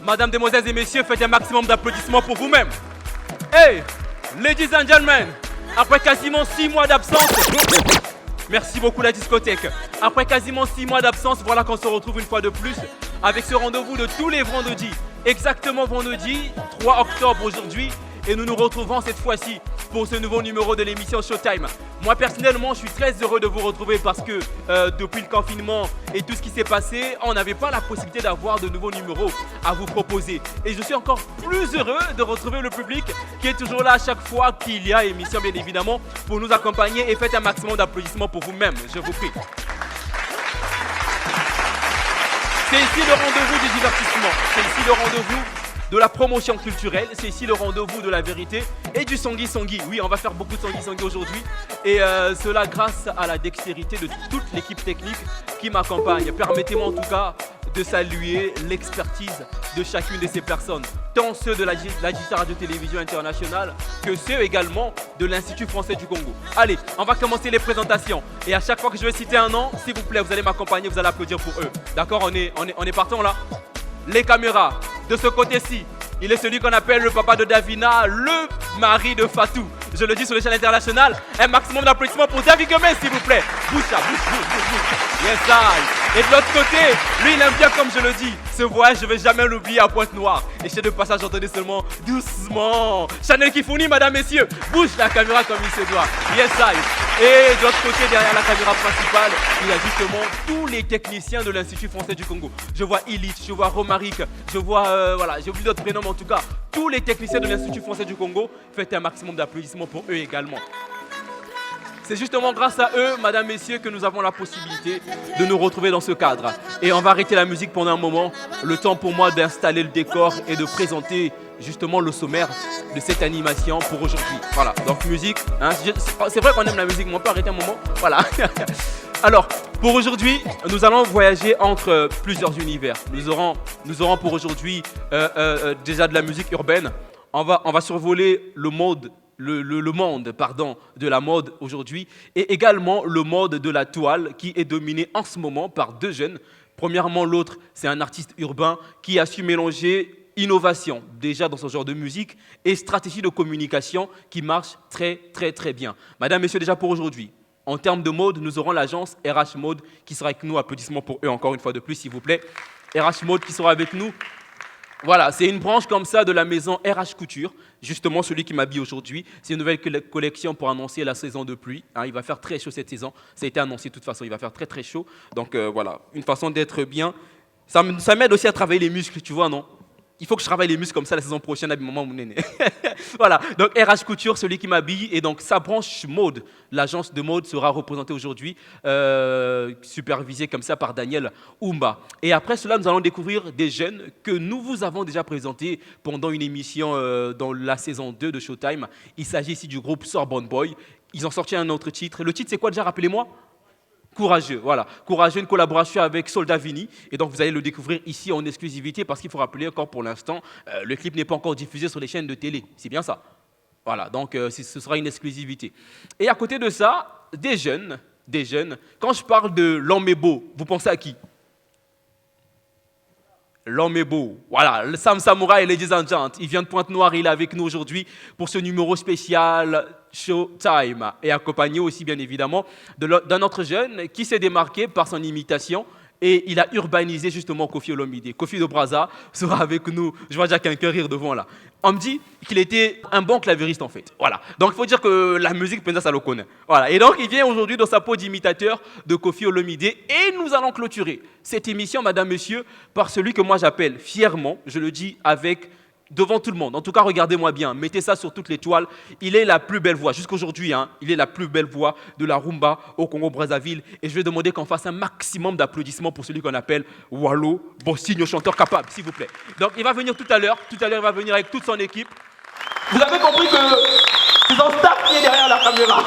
Madame, Demoiselles et Messieurs, faites un maximum d'applaudissements pour vous-même. Hey, ladies and gentlemen, après quasiment 6 mois d'absence, merci beaucoup la discothèque. Après quasiment 6 mois d'absence, voilà qu'on se retrouve une fois de plus avec ce rendez-vous de tous les vendredis. Exactement vendredi 3 octobre aujourd'hui. Et nous nous retrouvons cette fois-ci pour ce nouveau numéro de l'émission Showtime. Moi personnellement, je suis très heureux de vous retrouver parce que depuis le confinement et tout ce qui s'est passé, on n'avait pas la possibilité d'avoir de nouveaux numéros à vous proposer. Et je suis encore plus heureux de retrouver le public qui est toujours là à chaque fois qu'il y a émission, bien évidemment, pour nous accompagner. Et faites un maximum d'applaudissements pour vous-même, je vous prie. C'est ici le rendez-vous du divertissement, c'est ici le rendez-vous de la promotion culturelle, c'est ici le rendez-vous de la vérité et du Sangui. Oui, on va faire beaucoup de Sangui aujourd'hui et cela grâce à la dextérité de toute l'équipe technique qui m'accompagne. Permettez-moi en tout cas de saluer l'expertise de chacune de ces personnes, tant ceux de la Guitare Radio-Télévision Internationale que ceux également de l'Institut Français du Congo. Allez, on va commencer les présentations et à chaque fois que je vais citer un nom, s'il vous plaît, vous allez m'accompagner, vous allez applaudir pour eux. D'accord, on est partant là. Les caméras, de ce côté-ci, il est celui qu'on appelle le papa de Davina, le mari de Fatou. Je le dis sur l'échelle internationale, un maximum d'applaudissements pour David Gomez, s'il vous plaît. Bouge ça, bouge. Yes, I. Et de l'autre côté, lui, il aime bien, comme je le dis, ce voyage, je ne vais jamais l'oublier à Pointe-Noire. Et chez de passage, j'entendais seulement doucement. Chanel Kifouni, madame, messieurs, bouge la caméra comme il se doit. Yes, I. Et de l'autre côté, derrière la caméra principale, il y a justement tous les techniciens de l'Institut Français du Congo. Je vois Illich, je vois Romaric, je vois, voilà, j'ai oublié d'autres prénoms, mais en tout cas, tous les techniciens de l'Institut Français du Congo, faites un maximum d'applaudissements pour eux également. C'est justement grâce à eux, mesdames, messieurs, que nous avons la possibilité de nous retrouver dans ce cadre. Et on va arrêter la musique pendant un moment, le temps pour moi d'installer le décor et de présenter justement le sommaire de cette animation pour aujourd'hui. Voilà, donc musique, hein, c'est vrai qu'on aime la musique, mais on peut arrêter un moment. Voilà. Alors, pour aujourd'hui, nous allons voyager entre plusieurs univers. Nous aurons pour aujourd'hui déjà de la musique urbaine. On va survoler le monde de la mode aujourd'hui et également le mode de la toile qui est dominé en ce moment par deux jeunes. Premièrement, l'autre, c'est un artiste urbain qui a su mélanger innovation déjà dans ce genre de musique et stratégie de communication qui marche très très très bien. Madame, messieurs, déjà pour aujourd'hui, en termes de mode, nous aurons l'agence RH Mode qui sera avec nous. Applaudissements pour eux encore une fois de plus, s'il vous plaît. RH Mode qui sera avec nous. Voilà, c'est une branche comme ça de la maison RH Couture, justement celui qui m'habille aujourd'hui. C'est une nouvelle collection pour annoncer la saison de pluie. Hein, il va faire très chaud cette saison. Ça a été annoncé de toute façon, il va faire très très chaud. Donc voilà, une façon d'être bien. Ça m'aide aussi à travailler les muscles, tu vois, non? Il faut que je travaille les muscles comme ça la saison prochaine, à moment où mon aîné. Voilà, donc RH Couture, celui qui m'habille, et donc sa branche mode, l'agence de mode sera représentée aujourd'hui, supervisée comme ça par Daniel Oumba. Et après cela, nous allons découvrir des jeunes que nous vous avons déjà présentés pendant une émission dans la saison 2 de Showtime. Il s'agit ici du groupe Sorbonne Boy. Ils ont sorti un autre titre. Le titre, c'est quoi déjà, rappelez-moi? Courageux, voilà. Courageux, une collaboration avec Soldat Vini. Et donc, vous allez le découvrir ici en exclusivité parce qu'il faut rappeler encore pour l'instant, le clip n'est pas encore diffusé sur les chaînes de télé. C'est bien ça. Voilà, donc ce sera une exclusivité. Et à côté de ça, des jeunes. Quand je parle de l'homme est beau, vous pensez à qui? L'homme est beau. Voilà, le Sam Samouraï, ladies and gentlemen. Il vient de Pointe-Noire, il est avec nous aujourd'hui pour ce numéro spécial Showtime. Et accompagné aussi, bien évidemment, d'un autre jeune qui s'est démarqué par son imitation. Et il a urbanisé justement Kofi Olomide. Kofi de Brazza sera avec nous. Je vois déjà quelqu'un rire devant là. On me dit qu'il était un bon clavieriste en fait. Voilà. Donc il faut dire que la musique, ça le connaît. Voilà. Et donc il vient aujourd'hui dans sa peau d'imitateur de Kofi Olomide. Et nous allons clôturer cette émission, madame, monsieur, par celui que moi j'appelle fièrement, je le dis devant tout le monde. En tout cas, regardez-moi bien, mettez ça sur toutes les toiles. Il est la plus belle voix, jusqu'aujourd'hui, hein, il est la plus belle voix de la rumba au Congo-Brazzaville. Et je vais demander qu'on fasse un maximum d'applaudissements pour celui qu'on appelle Wallo Bossigno, chanteur capable, s'il vous plaît. Donc, il va venir tout à l'heure, il va venir avec toute son équipe. Vous avez compris que c'est son staff qui est derrière la caméra.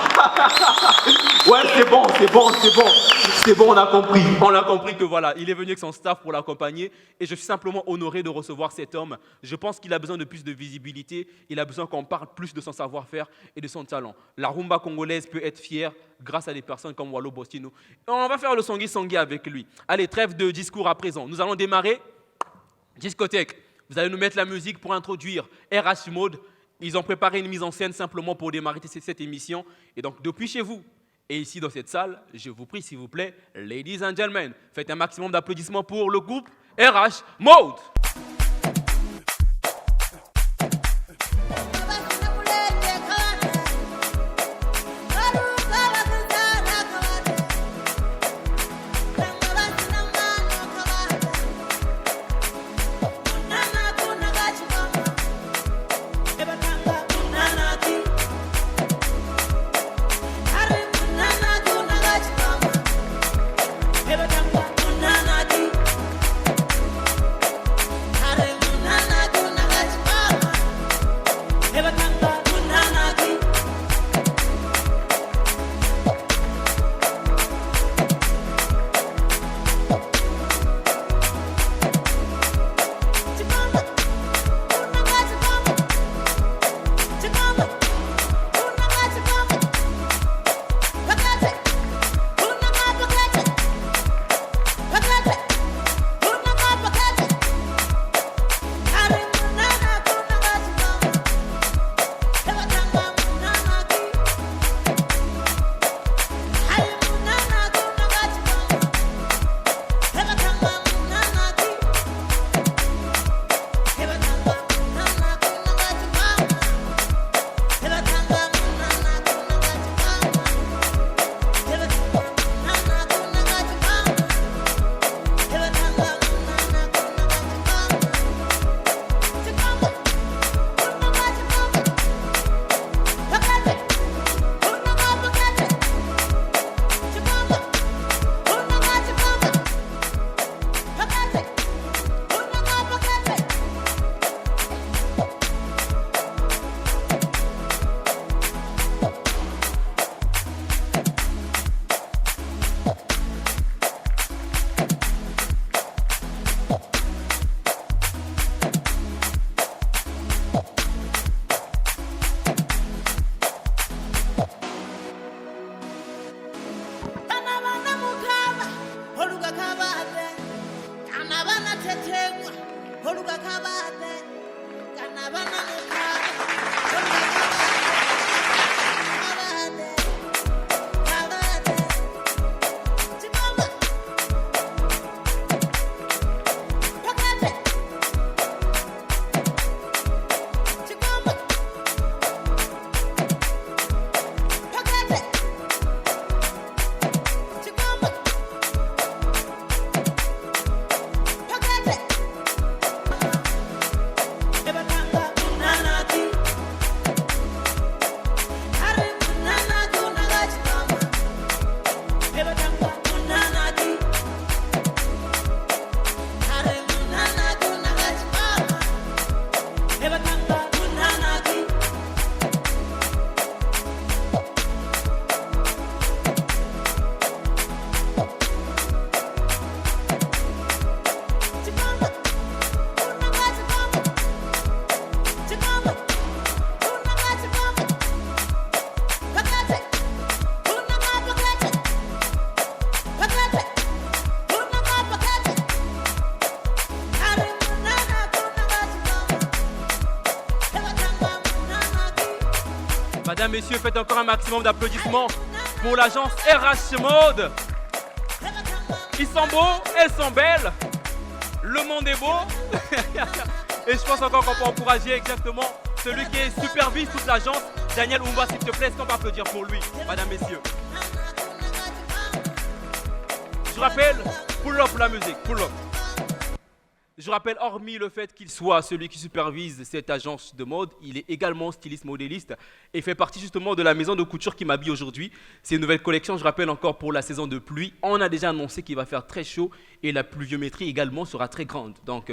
Ouais, c'est bon, on a compris que voilà, il est venu avec son staff pour l'accompagner et je suis simplement honoré de recevoir cet homme. Je pense qu'il a besoin de plus de visibilité, il a besoin qu'on parle plus de son savoir-faire et de son talent. La rumba congolaise peut être fière grâce à des personnes comme Wallo Bossigno. On va faire le sangui avec lui. Allez, trêve de discours à présent. Nous allons démarrer discothèque. Vous allez nous mettre la musique pour introduire RH Mode. Ils ont préparé une mise en scène simplement pour démarrer cette émission. Et donc, depuis chez vous et ici dans cette salle, je vous prie, s'il vous plaît, ladies and gentlemen, faites un maximum d'applaudissements pour le groupe RH Mode. Mesdames, messieurs, faites encore un maximum d'applaudissements pour l'agence RH Mode. Ils sont beaux, elles sont belles, le monde est beau. Et je pense encore qu'on peut encourager exactement celui qui supervise toute l'agence, Daniel Oumba, s'il te plaît, est-ce qu'on peut applaudir pour lui, mesdames, messieurs. Je rappelle, pull up la musique, pull up. Je rappelle, hormis le fait qu'il soit celui qui supervise cette agence de mode, il est également styliste modéliste et fait partie justement de la maison de couture qui m'habille aujourd'hui. C'est une nouvelle collection, je rappelle encore pour la saison de pluie. On a déjà annoncé qu'il va faire très chaud et la pluviométrie également sera très grande. Donc,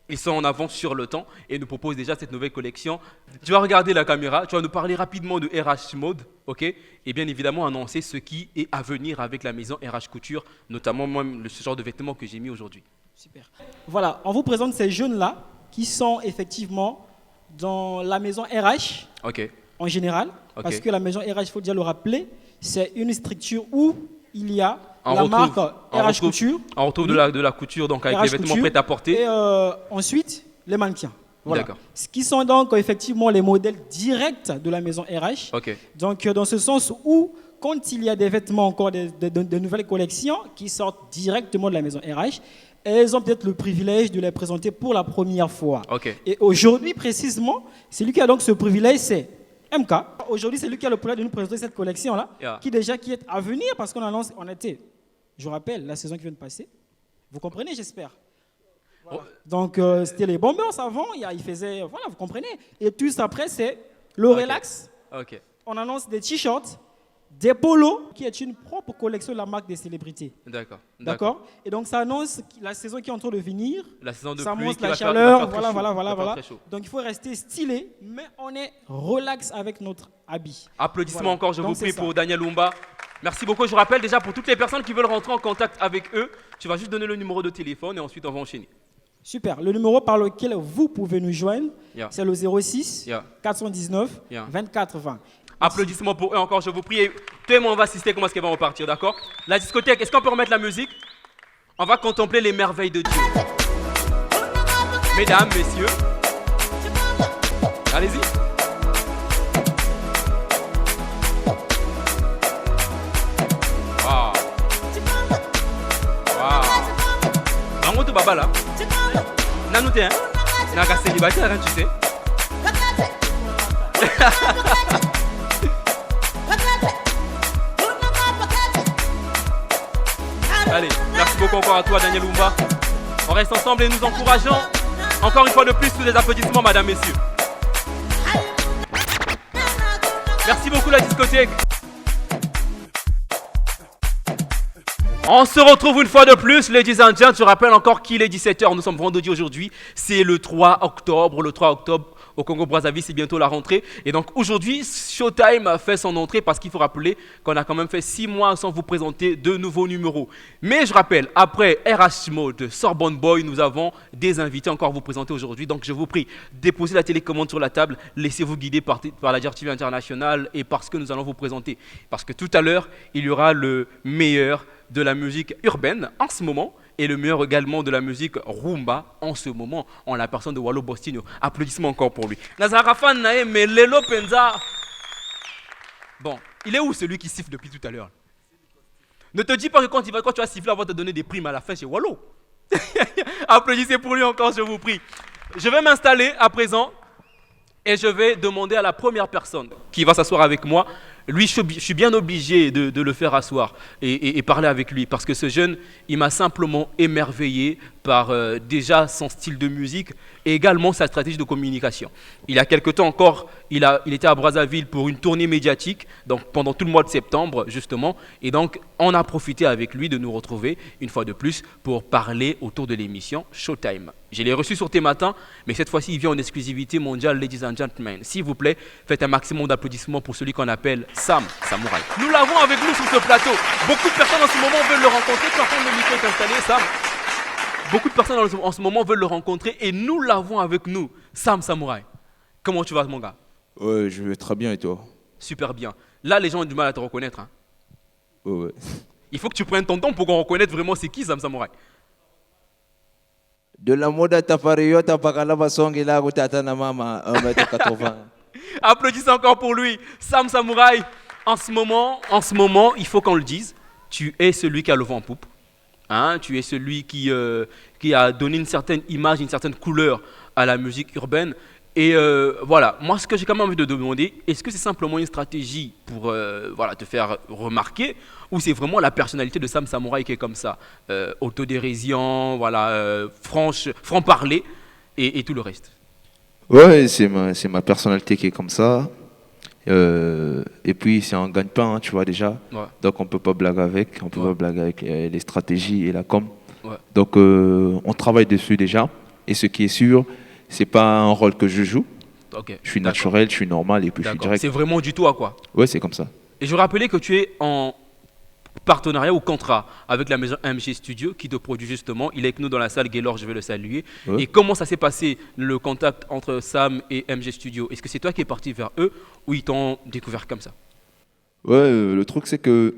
ils sont en avance sur le temps et nous proposent déjà cette nouvelle collection. Tu vas regarder la caméra, tu vas nous parler rapidement de RH Mode, ok? Et bien évidemment annoncer ce qui est à venir avec la maison RH Couture, notamment moi, ce genre de vêtements que j'ai mis aujourd'hui. Super. Voilà, on vous présente ces jeunes-là qui sont effectivement dans la maison RH en général. Parce que la maison RH, il faut déjà le rappeler, c'est une structure où il y a la marque RH Couture. On retrouve de la couture donc avec les vêtements prêts à porter. Et ensuite, Les mannequins. Voilà. D'accord. Ce qui sont donc effectivement les modèles directs de la maison RH. Ok. Donc dans ce sens où, quand il y a des vêtements encore de nouvelles collections qui sortent directement de la maison RH, elles ont peut-être le privilège de les présenter pour la première fois. Ok. Et aujourd'hui précisément, celui qui a donc ce privilège, c'est MK. Aujourd'hui, c'est lui qui a le privilège de nous présenter cette collection-là, qui est à venir parce qu'on annonce, on était, je vous rappelle, la saison qui vient de passer. Vous comprenez, j'espère. Voilà. Donc, c'était les bombers avant, il faisait, voilà, vous comprenez. Et tout après, c'est le relax. Ok. On annonce des t-shirts, des polos, qui est une propre collection de la marque des célébrités. D'accord. Et donc, ça annonce la saison qui est en train de venir. La saison de ça pluie montre qui la va chaleur, faire voilà. Donc, il faut rester stylé, mais on est relax avec notre habit. Applaudissements encore, je vous prie, pour Daniel Lumba. Merci beaucoup. Je rappelle déjà pour toutes les personnes qui veulent rentrer en contact avec eux, tu vas juste donner le numéro de téléphone et ensuite on va enchaîner. Super. Le numéro par lequel vous pouvez nous joindre, c'est le 06 419 24 20. Applaudissements pour eux encore, je vous prie. Et toi et moi, on va assister comment est-ce qu'elle va repartir, d'accord? La discothèque, est-ce qu'on peut remettre la musique? On va contempler les merveilles de Dieu. Mesdames, messieurs, allez-y. Waouh. Waouh. Bangoto Baba là. Nanouté, hein? Naga célibataire, hein, tu sais. Allez, merci beaucoup encore à toi, Daniel Lumba. On reste ensemble et nous encourageons encore une fois de plus sous des applaudissements, mesdames, messieurs. Merci beaucoup, la discothèque. On se retrouve une fois de plus, ladies and gentlemen. Je rappelle encore qu'il est 17h. Nous sommes vendredi aujourd'hui. C'est le 3 octobre. Le 3 octobre, au Congo-Brazzaville, c'est bientôt la rentrée. Et donc aujourd'hui, Showtime a fait son entrée parce qu'il faut rappeler qu'on a quand même fait 6 mois sans vous présenter de nouveaux numéros. Mais je rappelle, après RH Mode, Sorbonne Boy, nous avons des invités encore à vous présenter aujourd'hui. Donc je vous prie, déposez la télécommande sur la table, laissez-vous guider par la DRTV International et parce que nous allons vous présenter. Parce que tout à l'heure, il y aura le meilleur de la musique urbaine en ce moment et le meilleur également de la musique rumba en ce moment en la personne de Wallo Bostinho. Applaudissements encore pour lui. Nazarafan Nae, mais Lelo Penza. Bon, il est où celui qui siffle depuis tout à l'heure? Ne te dis pas que quand tu vas siffler, on va te donner des primes à la fin chez Wallo. Applaudissez pour lui encore, je vous prie. Je vais m'installer à présent et je vais demander à la première personne qui va s'asseoir avec moi. Lui, je suis bien obligé de le faire asseoir et parler avec lui parce que ce jeune, il m'a simplement émerveillé par déjà son style de musique et également sa stratégie de communication. Il y a quelque temps encore, il était à Brazzaville pour une tournée médiatique, donc pendant tout le mois de septembre justement, et donc on a profité avec lui de nous retrouver une fois de plus pour parler autour de l'émission Showtime. Je l'ai reçu sur tes matins, mais cette fois-ci, il vient en exclusivité mondiale, ladies and gentlemen. S'il vous plaît, faites un maximum d'applaudissements pour celui qu'on appelle Sam Samouraï. Nous l'avons avec nous sur ce plateau. Beaucoup de personnes en ce moment veulent le rencontrer. Tu entends le micro est installé, Sam? Beaucoup de personnes en ce moment veulent le rencontrer et nous l'avons avec nous, Sam Samouraï. Comment tu vas, mon gars? Ouais, je vais très bien et toi? Super bien. Là, les gens ont du mal à te reconnaître. Hein. Ouais. Il faut que tu prennes ton temps pour qu'on reconnaisse vraiment c'est qui Sam Samouraï. De la moda tafariyota pakalaba songi la gutata na mama 1m80. Applaudissez encore pour lui, Sam Samouraï. En ce moment, il faut qu'on le dise, tu es celui qui a le vent en poupe. Hein, tu es celui qui a donné une certaine image, une certaine couleur à la musique urbaine. Et voilà, moi ce que j'ai quand même envie de demander, est-ce que c'est simplement une stratégie pour te faire remarquer ou c'est vraiment la personnalité de Sam Samouraï qui est comme ça, autodérision, franc-parler et tout le reste? Ouais, c'est ma personnalité qui est comme ça. Et puis c'est un gagne-pain, hein, tu vois déjà. Ouais. Donc on peut pas blaguer avec, les stratégies et la com. Ouais. Donc on travaille dessus déjà. Et ce qui est sûr, c'est pas un rôle que je joue. Okay. Je suis naturel, je suis normal et puis je suis direct. C'est vraiment du toi quoi. Ouais, c'est comme ça. Et je rappelais que tu es en partenariat ou contrat avec la maison MG Studio qui te produit justement. Il est avec nous dans la salle, Gaylord, je vais le saluer. Ouais. Et comment ça s'est passé le contact entre Sam et MG Studio? Est-ce que c'est toi qui es parti vers eux ou ils t'ont découvert comme ça? Ouais, le truc c'est que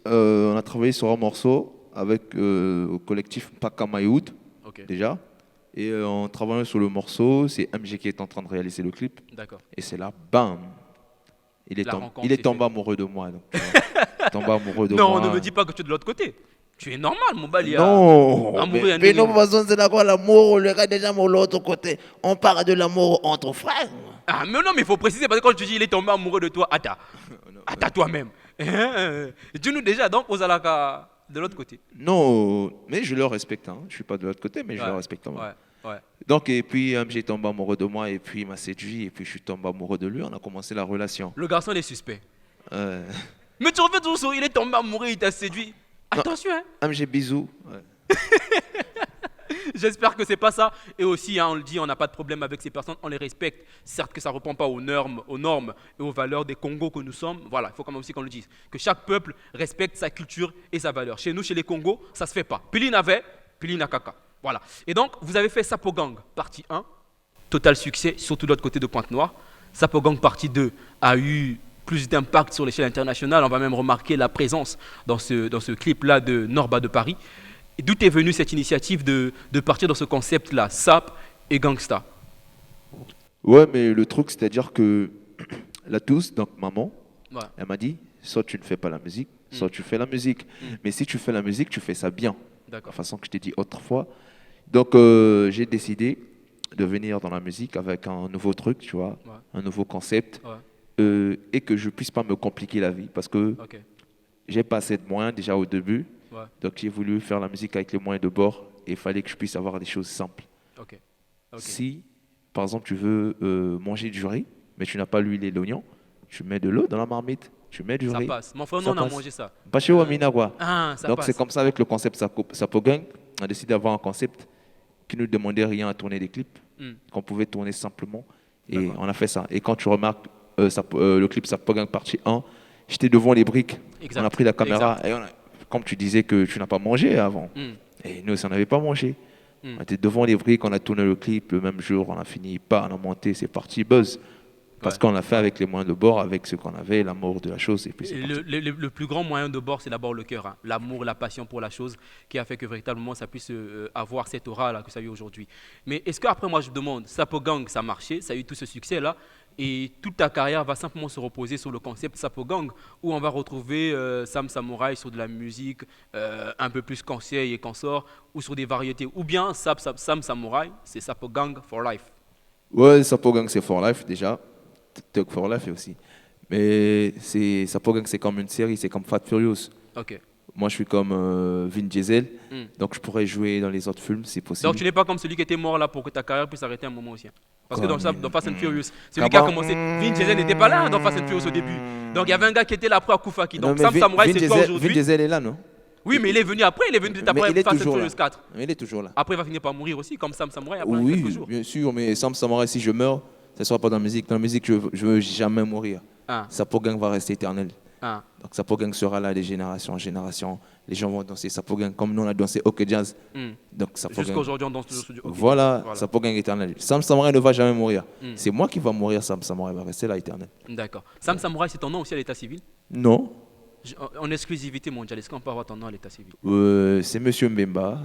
on a travaillé sur un morceau avec au collectif Pakamayoud déjà. Et en travaillant sur le morceau, c'est MG qui est en train de réaliser le clip. D'accord. Et c'est là, bam, il est tombé amoureux de moi. Donc, tombé amoureux de moi. Non, ne me dis pas que tu es de l'autre côté. Tu es normal, mon bal. Non, mais non, c'est d'accord, l'amour, le gars déjà de l'autre côté. On parle de l'amour entre frères. Ah, mais non, mais il faut préciser, parce que quand tu dis il est tombé amoureux de toi, attends toi-même. Dis-nous déjà, donc, aux alaka de l'autre côté. Non, mais je le respecte. Hein. Je ne suis pas de l'autre côté, mais je le respecte. Ouais. Donc, et puis, j'ai tombé amoureux de moi, et puis il m'a séduit, et puis je suis tombé amoureux de lui. On a commencé la relation. Le garçon, il est suspect. Mais tu refais toujours, il est tombé amoureux, il t'a séduit. Attention, hein. J'ai bisous. Ouais. J'espère que c'est pas ça. Et aussi, hein, on le dit, on n'a pas de problème avec ces personnes, on les respecte. Certes que ça ne répond pas aux normes et aux valeurs des Congos que nous sommes. Voilà, il faut quand même aussi qu'on le dise. Que chaque peuple respecte sa culture et sa valeur. Chez nous, chez les Congos, ça ne se fait pas. Pili n'avait, Pili n'a caca. Voilà. Et donc, vous avez fait Sapogang, partie 1. Total succès, surtout de l'autre côté de Pointe-Noire. Sapogang, partie 2, a eu plus d'impact sur l'échelle internationale. On va même remarquer la présence dans ce clip-là de Norba de Paris. Et d'où est venue cette initiative de partir dans ce concept-là, Sap et Gangsta? Ouais, mais le truc, c'est-à-dire que la douce, donc maman, elle m'a dit, soit tu ne fais pas la musique, soit tu fais la musique. Mais si tu fais la musique, tu fais ça bien. De la façon que je t'ai dit autrefois. Donc, j'ai décidé de venir dans la musique avec un nouveau truc, tu vois, un nouveau concept. Et que je ne puisse pas me compliquer la vie parce que j'ai pas assez de moyens déjà au début. Donc j'ai voulu faire la musique avec les moyens de bord et il fallait que je puisse avoir des choses simples. Si, par exemple, tu veux manger du riz, mais tu n'as pas l'huile et l'oignon, tu mets de l'eau dans la marmite, tu mets du riz. Ça passe. Mon frère, on a mangé ça. Pas chez Wamina, quoi. Donc passe. c'est comme ça avec le concept Sapogang. On a décidé d'avoir un concept qui ne nous demandait rien à tourner des clips, qu'on pouvait tourner simplement. Et on a fait ça. Et quand tu remarques le clip Sapogang partie 1, j'étais devant les briques. On a pris la caméra et comme tu disais que tu n'as pas mangé avant. Et nous, on n'avait pas mangé. On était devant les briques, on a tourné le clip le même jour, on a fini, on a monté, c'est parti, buzz. Parce qu'on l'a fait avec les moyens de bord, avec ce qu'on avait, l'amour de la chose. Et puis le plus grand moyen de bord, c'est d'abord le cœur, hein. L'amour, la passion pour la chose qui a fait que véritablement ça puisse avoir cette aura-là que ça a eu aujourd'hui. Mais est-ce qu'après, moi je me demande, Sapogang, ça a marché, ça a eu tout ce succès-là, et toute ta carrière va simplement se reposer sur le concept Sapogang, où on va retrouver Sam Samouraï sur de la musique un peu plus conseil et consort, ou sur des variétés, ou bien Sam Samouraï, c'est Sapogang for life? Ouais, Sapogang c'est for life déjà. Talk for life aussi. Mais Sapogang c'est comme une série, c'est comme Fat Furious. Moi je suis comme Vin Diesel, donc je pourrais jouer dans les autres films si possible. Donc tu n'es pas comme celui qui était mort là pour que ta carrière puisse s'arrêter un moment aussi. Parce que dans Fast and Furious, celui qui a commencé, Vin Diesel n'était pas là dans Fast and Furious au début. Donc il y avait un gars qui était là après à Koufaki. Donc Sam Samouraï c'est toi aujourd'hui. Vin Diesel est là, non? Oui, mais il est venu après, il est venu peut-être après Fast and Furious 4. Mais il est toujours là. Après il va finir par mourir aussi, comme Sam Samouraï après quelques jours. Oui, bien sûr, mais Sam Samouraï, si je meurs, ce ne sera pas dans la musique. Dans la musique, je ne veux jamais mourir. Sapogang va rester éternel. Donc Sapogang sera là de génération en génération. Les gens vont danser Sapogang comme nous on a dansé OK Jazz. Jusqu'à aujourd'hui on danse toujours sur du OK. Voilà, Sapogang éternel. Sam Samouraï ne va jamais mourir. C'est moi qui va mourir, Sam Samouraï va rester là éternel. D'accord. Sam Samouraï, c'est ton nom aussi à l'état civil? Non. En exclusivité mondiale, est-ce qu'on peut avoir ton nom à l'état civil? C'est Monsieur Mbemba.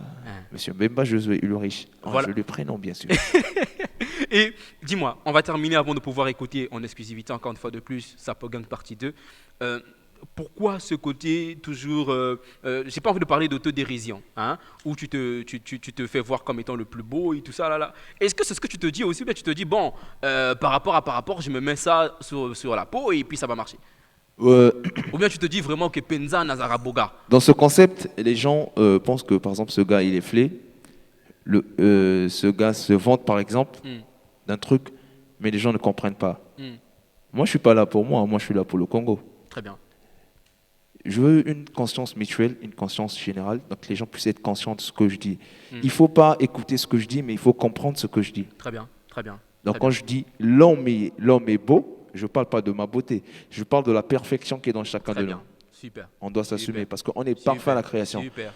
Monsieur Mbemba Josué Ulrich. Voilà. Je le prénom bien sûr. Et dis-moi, on va terminer avant de pouvoir écouter en exclusivité encore une fois de plus Sapogang partie 2. Pourquoi ce côté toujours, j'ai pas envie de parler d'autodérision, hein, où tu te fais voir comme étant le plus beau et tout ça là. Est-ce que c'est ce que tu te dis aussi, mais tu te dis bon, par rapport, je me mets ça sur la peau et puis ça va marcher. Ou bien tu te dis vraiment que Penza Nazara Boga. Dans ce concept, les gens pensent que par exemple ce gars il est flé, ce gars se vante par exemple d'un truc, mais les gens ne comprennent pas. Moi je suis pas là pour moi je suis là pour le Congo. Très bien. Je veux une conscience mutuelle, une conscience générale, donc les gens puissent être conscients de ce que je dis. Il ne faut pas écouter ce que je dis, mais il faut comprendre ce que je dis. Très bien, très bien. Donc quand je dis l'homme est beau, je ne parle pas de ma beauté, je parle de la perfection qui est dans chacun de nous. Super. On doit s'assumer parce qu'on est parfait à la création. Super.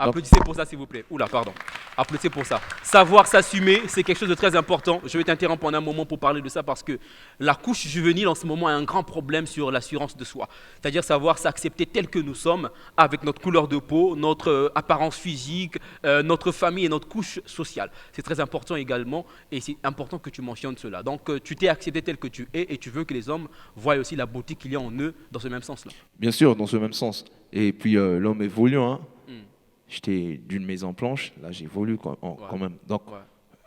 Applaudissez pour ça, s'il vous plaît. Oula, pardon. Applaudissez pour ça. Savoir s'assumer, c'est quelque chose de très important. Je vais t'interrompre pendant un moment pour parler de ça parce que la couche juvénile en ce moment a un grand problème sur l'assurance de soi. C'est-à-dire savoir s'accepter tel que nous sommes, avec notre couleur de peau, notre apparence physique, notre famille et notre couche sociale. C'est très important également et c'est important que tu mentionnes cela. Donc tu t'es accepté tel que tu es et tu veux que les hommes voient aussi la beauté qu'il y a en eux dans ce même sens-là. Bien sûr, dans ce même sens. Et puis l'homme évolue, hein. J'étais d'une maison blanche, là j'évolue quand même. Donc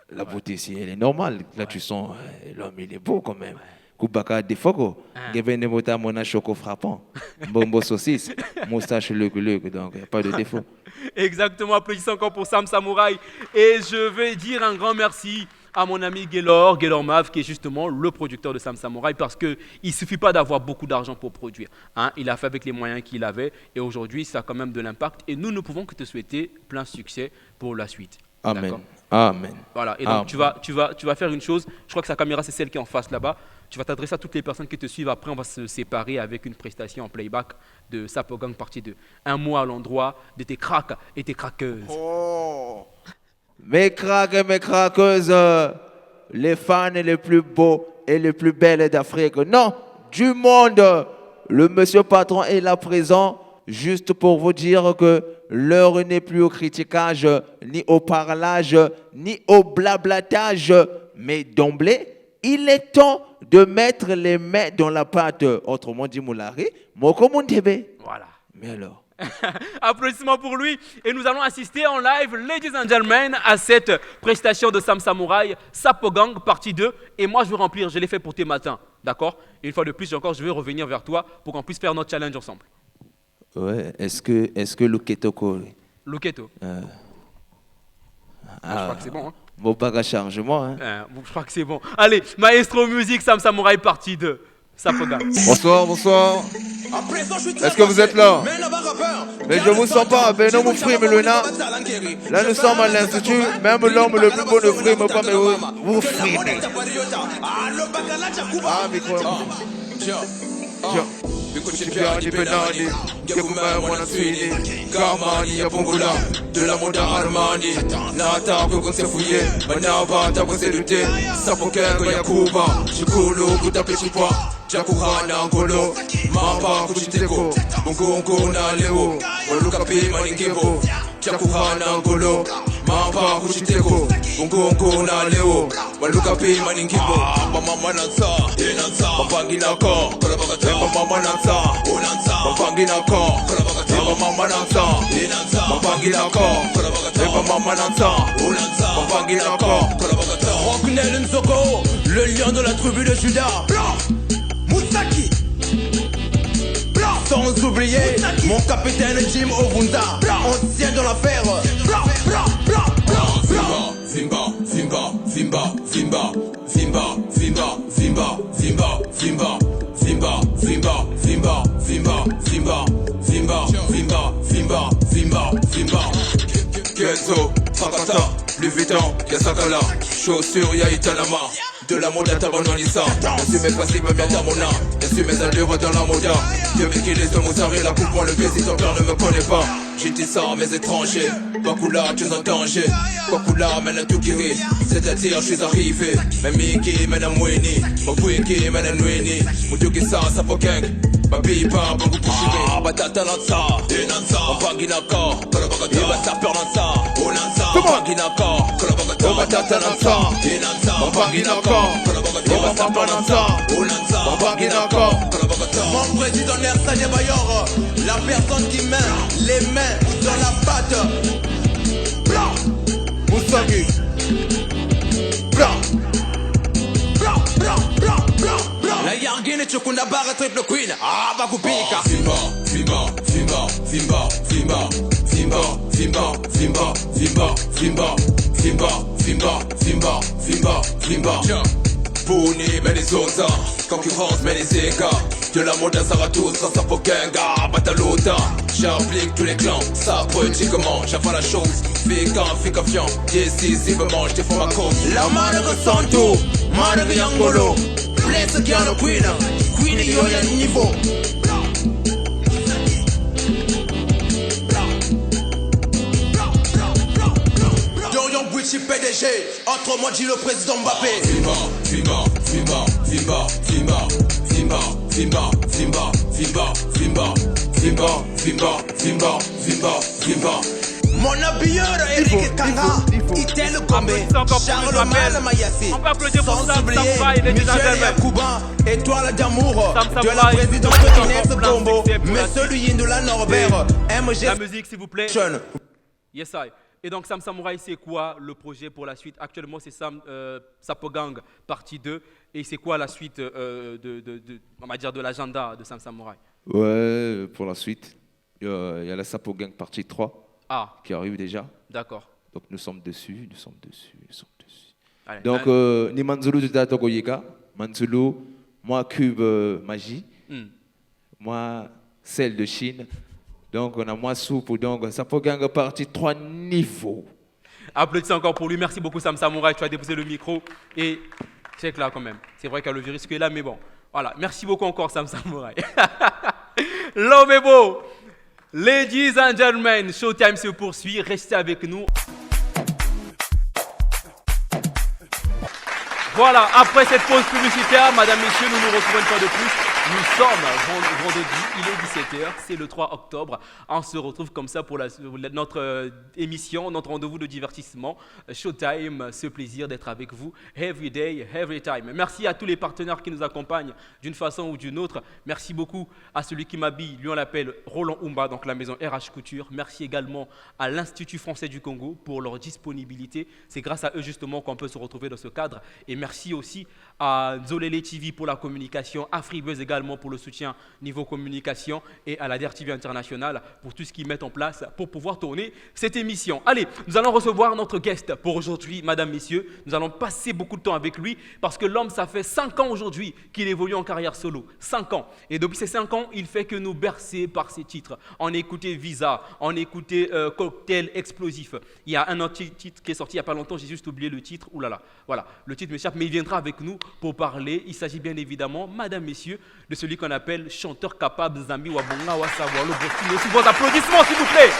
la beauté, elle est normale. Là tu sens, l'homme il est beau quand même. Koubaka des focos, Gavin Mota Mona Choco frappant, Bombo saucisse, moustache le donc il n'y a pas de défaut. Exactement, applaudissons encore pour Sam Samouraï. Et je vais dire un grand merci à mon ami Gaylor Mav, qui est justement le producteur de Sam Samouraï, parce qu'il ne suffit pas d'avoir beaucoup d'argent pour produire. Hein. Il a fait avec les moyens qu'il avait, et aujourd'hui, ça a quand même de l'impact. Et nous ne pouvons que te souhaiter plein succès pour la suite. Amen. Amen. Voilà, et donc tu vas faire une chose, je crois que sa caméra, c'est celle qui est en face là-bas. Tu vas t'adresser à toutes les personnes qui te suivent. Après, on va se séparer avec une prestation en playback de Sapogang partie 2. Un mot à l'endroit de tes cracks et tes craqueuses. Oh. Mes cracks et mes craqueuses, les fans les plus beaux et les plus belles d'Afrique, non, du monde. Le monsieur patron est là présent, juste pour vous dire que l'heure n'est plus au critiquage, ni au parlage, ni au blablatage, mais d'emblée, il est temps de mettre les mains dans la pâte. Autrement dit, Moulari, Moko Mundebe. Voilà. Mais alors. Applaudissements pour lui. Et nous allons assister en live, ladies and gentlemen, à cette prestation de Sam Samouraï, Sapogang, partie 2. Et moi, je vais remplir, je l'ai fait pour tes matins. D'accord? Une fois de plus, je vais revenir vers toi pour qu'on puisse faire notre challenge ensemble. Ouais, est-ce que Luketo Kore? Luketo. Je crois que c'est bon. Hein? Bon, pas chargement. Hein? Je crois que c'est bon. Allez, Maestro Musique, Sam Samouraï, partie 2. Sapogang. Bonsoir, bonsoir. Est-ce que vous êtes là? Mais je vous sens pas. Ben non, vous frime le na. Là, nous sommes à l'Institut. Même l'homme le plus beau ne frime pas, mais vous frimez. Ah, micro. Bikuchipiani Benani, Yakuma Wanaswini, Kamani Yapungula, de la Moda Armani, Nata Kukonsefouye, Manava Takosedute, Sapokenga Yakuba, Shikulu Kutapechipa, Jakuhana Angolo, Mamba Kuchiteko, Ungongo na Leo, Walukapi Maningebo, Jakuhana Angolo, Mamba Kuchiteko, Ungongo na Leo, Walukapi Maningebo, Mama Nansa, Mapangina Ko, Mama Nansa, Mapangina Ko, Mama Nansa, Mapangina Ko, Mama Nansa, Mapangina Ko, Rocknell Nzoko, le lion de la tribu de Judas, Moussaki, sans oublier mon capitaine Jim Ovunza, ancien de l'affaire. Zimba, Zimba, Zimba, Zimba, Zimba, Zimba, Zimba, Zimba, Zimba, Zimba, Zimba, Zimba, Zimba, Zimba, Zimba, Zimba, Zimba, Zimba, Zimba. Kenzo, Fakata, Louis Vuitton, Yasakala, chaussures Yaïtalama. De la mode à Tabanonissa, assume mes passives, bien Tamona, assume mes allures dans la moda. Dieu mais qu'il est Mozart et la coupe, moi le baiser, ton père ne me connaît pas. J'ai dit ça à mes étrangers, Bakula, tu es en danger. Bakula, mène à tout guérir, c'est-à-dire je suis arrivé. Même Miki, mène à Moueni, Mabouiki, mène à Noueni, Moutouki-sa, Sapokeng, Babipa, Bangou Pouchiri. Batata Nansa, Mpanginaka, Iba Saper Nansa, Mpanginaka, Batata Nansa, Mpanginaka, Iba Saper Nansa, Mpanginaka. Mon président Nersania Bayor, la personne qui met les mains dans la pâte. Blanc, Moussagi, blanc, blanc, blanc, blanc, blanc, blanc. La Yargine Chukunda Barra Triple Queen, ah Bakupika. Zimba, Zimba, Zimba, Zimba, Zimba, Zimba, Zimba, Zimba, Zimba, Zimba, Zimba, Zimba, Zimba, Zimba, Zimba. Pouni, mais les autres, concurrence, mais les égards. De la mode à Zarathustra, ça faut qu'un gars, Batalota. J'applique tous les clans, ça poétiquement, j'avais la chose. Fais confiant, décisivement, je défends ma cause. La manne ressent tout, manne Yangolo. Blesse qui a le queen, queen y a un niveau. suis PDG, autrement dit le président Mbappé. Zimba, Zimba, Zimba, Zimba, Zimba, Zimba, Zimba, Zimba, Zimba, Zimba, Zimba, Zimba, Zimba, Zimba. Mon habilleur Eric Kanga, Itel Gombe, Charlemagne Mayassi, sans oublier Michel Yacouba, étoile d'amour de la présidente Inès Combo, Monsieur Yindoula Norbert, MG. La musique s'il vous plaît. Yes, I. Et donc Sam Samouraï, c'est quoi le projet pour la suite? Actuellement, c'est Sapogang partie 2. Et c'est quoi la suite on va dire de l'agenda de Sam Samouraï? Ouais, pour la suite, il y a la Sapogang partie 3 qui arrive déjà. D'accord. Donc nous sommes dessus. Allez, donc, ni Manzulu de Togoyeka, Manzulu, moi Cube Magie, moi celle de Chine. Donc on a moins souple, donc Sapogang partie 3 niveaux. Applaudissez encore pour lui. Merci beaucoup Sam Samouraï, tu as déposé le micro. Et check là quand même. C'est vrai qu'il y a le virus qui est là, mais bon. Voilà, merci beaucoup encore Sam Samouraï. L'homme est beau. Ladies and gentlemen, Showtime se poursuit. Restez avec nous. Voilà, après cette pause publicitaire, madame, messieurs, nous nous retrouvons une fois de plus. Nous sommes vendredi, il est 17h, c'est le 3 octobre. On se retrouve comme ça pour notre émission, notre rendez-vous de divertissement. Showtime, ce plaisir d'être avec vous. Every day, every time. Merci à tous les partenaires qui nous accompagnent d'une façon ou d'une autre. Merci beaucoup à celui qui m'habille, lui on l'appelle Roland Oumba, donc la maison RH Couture. Merci également à l'Institut français du Congo pour leur disponibilité. C'est grâce à eux justement qu'on peut se retrouver dans ce cadre. Et merci aussi à Zolele TV pour la communication, à Freebuzz également pour le soutien niveau communication et à la DER TV International pour tout ce qu'ils mettent en place pour pouvoir tourner cette émission. Allez, nous allons recevoir notre guest pour aujourd'hui, madame, messieurs. Nous allons passer beaucoup de temps avec lui parce que l'homme, ça fait 5 ans aujourd'hui qu'il évolue en carrière solo. 5 ans. Et depuis ces 5 ans, il fait que nous bercer par ses titres. On a écouté Visa, on a écouté Cocktail Explosif. Il y a un autre titre qui est sorti il n'y a pas longtemps, j'ai juste oublié le titre. Ouh là là, voilà, le titre m'échappe, mais il viendra avec nous pour parler. Il s'agit bien évidemment, madame, messieurs, de celui qu'on appelle chanteur capable Zambi Wabonga Wasawa le Boston. Aussi vos applaudissements s'il vous plaît.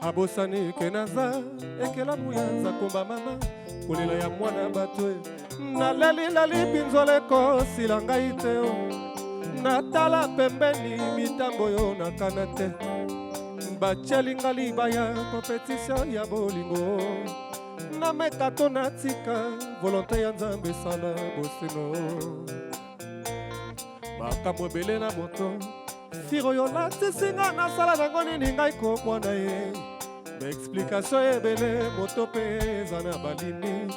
Abosani kenaza ekelamu ya nzakomba mama kolela ya mwana bato naleli binzole ko silanga iteo natala pembeni mitambo yo nakana te bachelinga libaya compétition ya bolingo nameka to natika volonté ya nzambe sala bosino makambo ebele na moto siro yo latisinga nasala nango nini ngai komwana ye baexplikation ebele moto mpe eza na balini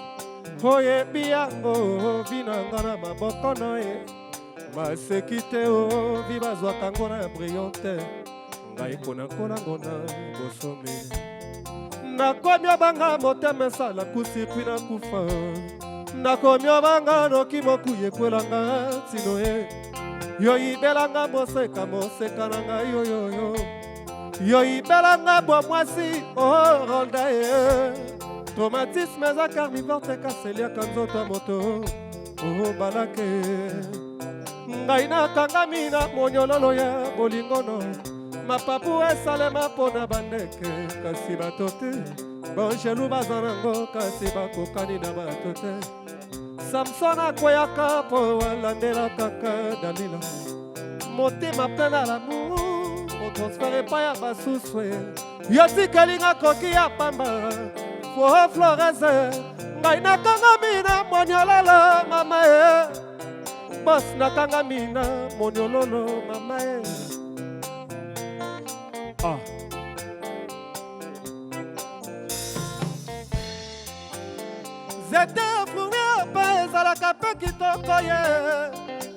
oyebi yango vinanga na maboko na ye maseki te o vi bazwaka ngo na brillant te ngai mpona nkolango na bosomi nakomi obanga motema esala kusirkui na kufa nakomi obanga noki mokuya ekwelanga tino ye yo ibelanga moseka na ngai yoyoyo yo ibelanga bwa mwasi orolda ye traumatisme eza carnivore te kasi eliaka nzoto ya moto obalake ngai nakangami na monyololo ya bolingono mapapu esalema mpona bandeke kasi bato te bangelu baza nango kasi bakokani na bato te samson akweyaka mpo alandela kaka dalila motema mpe na lamour otransfere epai ya basusu yo tikelinga koki ya pamba fo florese ngai nakangami na monyololo mama ye bos nakangami na monyololo mama ye zete fruit mpe ezalaka mpe kitoko ye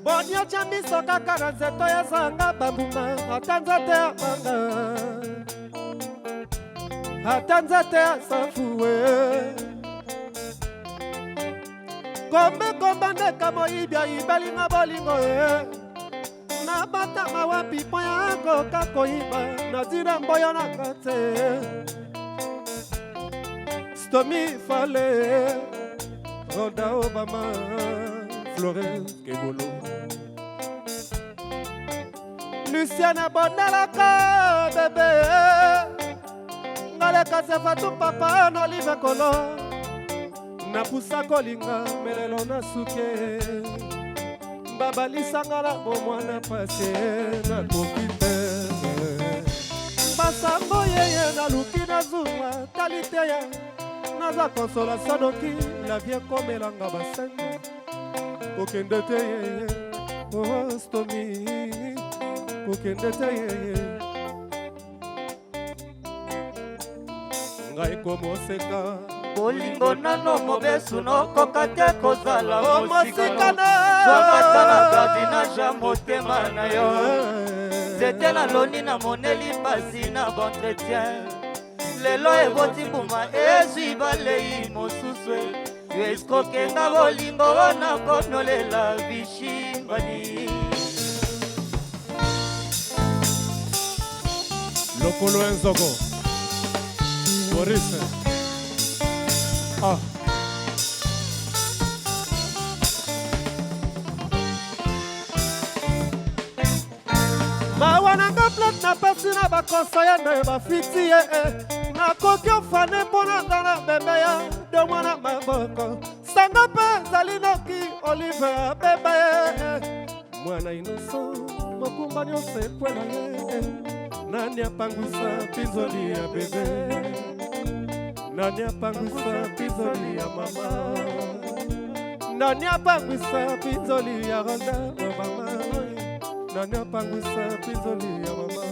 boniotia miso kaka na nzeto ezanga bambuma ata nzete ya manga ata nzete ya safue kombekomba ndeka moyibia ibelinga bolingo ye nabatama wapi mpo yakoka koyiba nadina mboyo nanga te stomi fale Roda Obama Florence Kebolo Luciana Bonalaka bébé Ngaleka Sefatu papa n'olive kolo Napusa kolinga melelo na suke Babalisa ngala bomwana pase na kokite Basambo yeye na lukina zuma kalite ya Naza konsola sanoki la vie komelanga basenga Kokende te yeye oh stomi Kokende te yeye Ngai komoseka Bolingo nano mobesu no kokate kozala mosikana Zwakatana gardina jamotema na yo Zete na loni na moneli pasi na bentretien Lelo eboti mbuma ezwi balei mosuswe Yo estroke nga bolingo wana konolela bishimbani Lokolo Nzogo Boris Ah Mawananga plat na pasi na bakonsoya na bafiti ye Nakoki ofane mpona ngana bebe ya de mwana maboko Sanga pe zali noki olive ya bebe ye Mwana inoso mokumba nyonso ekwela ye Nani apangwisa pinzoli ya bebe Nani apangwisa pinzoli ya mama Nani apangwisa pinzoli ya ronda mama Nani apangwisa pinzoli ya mama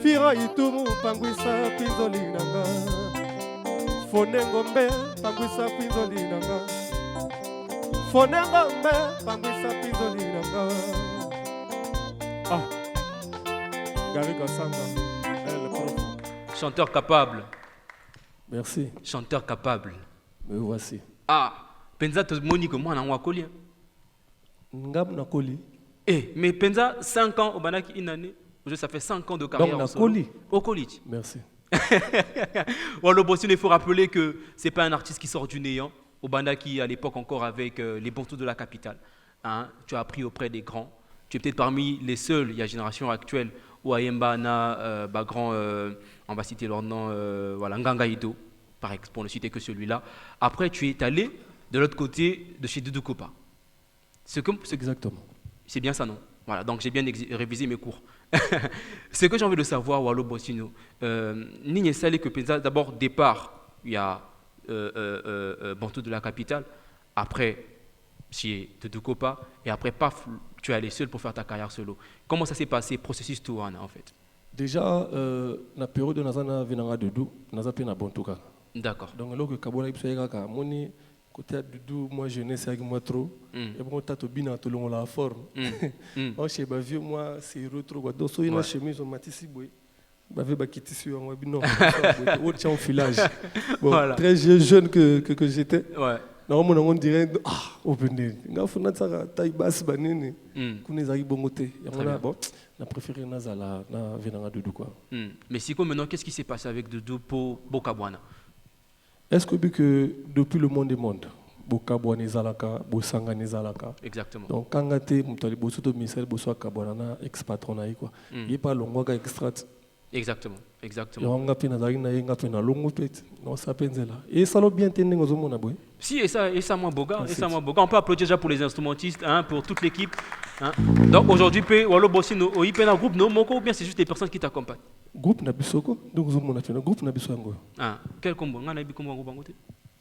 Fira itumu pangwisa pinzoli nanga Fonengombe pangwisa pinzoli nanga Fonengombe pangwisa pinzoli nanga Ah Gary Gassanga, le prof. Chanteur capable. Merci. Chanteur capable. Me voici. Ah, Penza te monique moi na wakoli. Ngam na koli. Eh, mais Penza 5 ans au Banaki une année. Ça fait 5 ans de carrière. Donc, na koli. Au Koli. Merci. Wallo Bossino, il faut rappeler que c'est pas un artiste qui sort du néant. Au Banaki à l'époque encore avec les Bantous de la capitale. Hein, tu as appris auprès des grands. Tu es peut-être parmi les seuls, il y a génération actuelle où Ayemba na grand, on va citer leur nom, voilà, Nganga Ido, par exemple, pour ne citer que celui-là. Après, tu es allé de l'autre côté de chez Doudou Kopa. Exactement. C'est bien ça, non? Voilà, donc j'ai bien révisé mes cours. Ce que j'ai envie de savoir, Wallo Bossino, Nigne Salé que Penza, d'abord, départ, il y a Bantou de la capitale, après, chez Doudou Kopa, et après, paf, tu es allé seul pour faire ta carrière solo. Comment ça s'est passé, processus tout en fait? Déjà, la période de Nazana Venanga Doudou, Nazana Pena Bontuka. D'accord. Donc, là, que Kabola Ipsoega, Moni, côté Doudou, moi, jeunesse avec moi trop. Et bon, t'as tout bien, tout le monde la forme. Moi, chez Bavio, moi, c'est retro. Donc, soit une chemise, on m'a tissé, boy. Bavio, bah, qui tissé, on m'a dit non. On tient en filage. Bon, voilà. Très jeune que j'étais. Ouais. Normalement, on dirait ah, au Bénin. On a fait taille basse, banane. On a eu bon côté. On a préféré Nazala, na Venanga Doudou quoi. Mais si maintenant, qu'est-ce qui s'est passé avec Doudou pour Bokabwana? Est-ce que depuis le monde des mondes, Bokabwana Zalaka, Bosanga Zalaka. Exactement. Donc quand on a été Moutali Bosoto Michel Bosso Kabwana ex-patron quoi. Il n'y a pas long gars extrait. Exactement, exactement. On a fait na longo tête. Non ça pense là. Et ça l'a bien tenu aux hommes boy. Si et ça moi boga, et ça moi boga. On peut applaudir déjà pour les instrumentistes, hein, pour toute l'équipe. Hein. Donc aujourd'hui, Wallo Bossino, au IPNA groupe no moko ou bien c'est juste des personnes qui t'accompagnent. Groupe na bisoko. Donc on a fait un groupe na bisoko. Ah, quel combo? Ngana ibi combo bangote.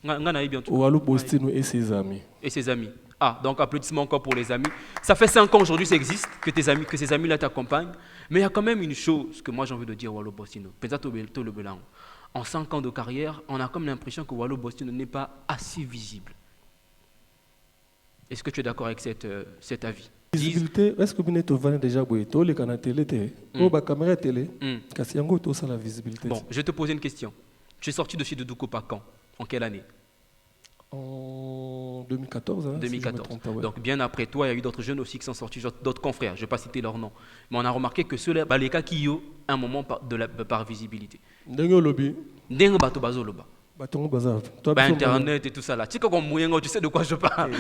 Ngana ibi en tout. Wallo Bossino et ses amis. Et ses amis. Ah, donc applaudissements encore pour les amis. Ça fait 5 ans aujourd'hui, ça existe, que ces amis-là t'accompagnent. Mais il y a quand même une chose que moi j'ai envie de dire, Wallo Bossino. Peut-être le Belan. En 5 ans de carrière, on a comme l'impression que Wallo Bossino n'est pas assez visible. Est-ce que tu es d'accord avec cet avis? Visibilité, est-ce que vous êtes déjà tous les canaux télé, la caméra télé, c'est la visibilité. Bon, je vais te poser une question. Tu es sorti de chez Doudou Kopa quand? En quelle année? En 2014. Hein, 2014. Si trompe, ouais. Donc bien après toi, il y a eu d'autres jeunes aussi qui sont sortis, d'autres confrères. Je ne vais pas citer leur nom. Mais on a remarqué que ceux-là, les cas qui ont un moment par visibilité. Dengue lobby. Dengue bato bazo loba. Internet et tout ça là. Tu sais de quoi je parle.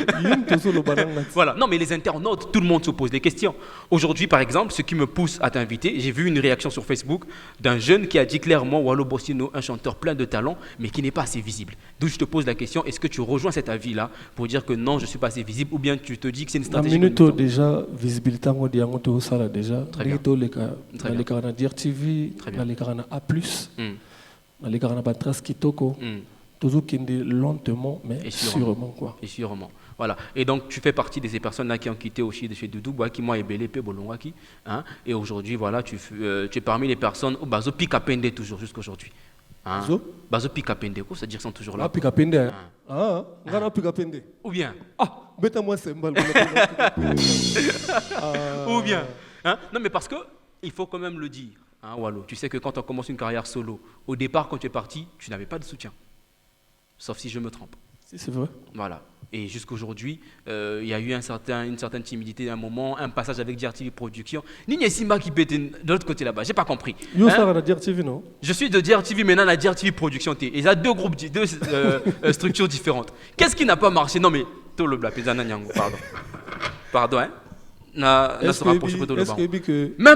Voilà. Non, mais les internautes, tout le monde se pose des questions. Aujourd'hui, par exemple, ce qui me pousse à t'inviter, j'ai vu une réaction sur Facebook d'un jeune qui a dit clairement Wallo Bossino, un chanteur plein de talent, mais qui n'est pas assez visible. D'où je te pose la question, est-ce que tu rejoins cet avis-là pour dire que non, je ne suis pas assez visible, ou bien tu te dis que c'est une stratégie? La minute déjà, visibilité, on dit déjà. Très bien. Très bien. Les DRTV, les A+. Les Batrace Kitoko, toujours qui lentement, mais sûrement. Quoi. Et sûrement. Voilà. Et donc, tu fais partie de ces personnes-là qui ont quitté aussi de chez Doudou, qui m'ont ébélé, Bolongwaki. Et aujourd'hui, voilà, tu es parmi les personnes où Bazo Pikapende toujours jusqu'à aujourd'hui. Bazo Pikapende, c'est-à-dire qu'ils sont toujours là. Ah, Pikapende. Pikapende. Ou bien. Bêta-moi, c'est mal. Ou bien. Non, mais parce que il faut quand même le dire. Wallo, tu sais que quand on commence une carrière solo, au départ, quand tu es parti, tu n'avais pas de soutien. Sauf si je me trompe. Si, c'est vrai. Voilà. Et jusqu'aujourd'hui, il y a eu une certaine timidité à un moment, un passage avec DRTV Production. Nini Simba qui pétait de l'autre côté là-bas, j'ai pas compris. DRTV, non? Je suis de DRTV maintenant à DRTV Production. Et il y a deux groupes, deux structures différentes. Qu'est-ce qui n'a pas marché? Non mais, tout le blapézana nyango, pardon. Pardon, hein? Même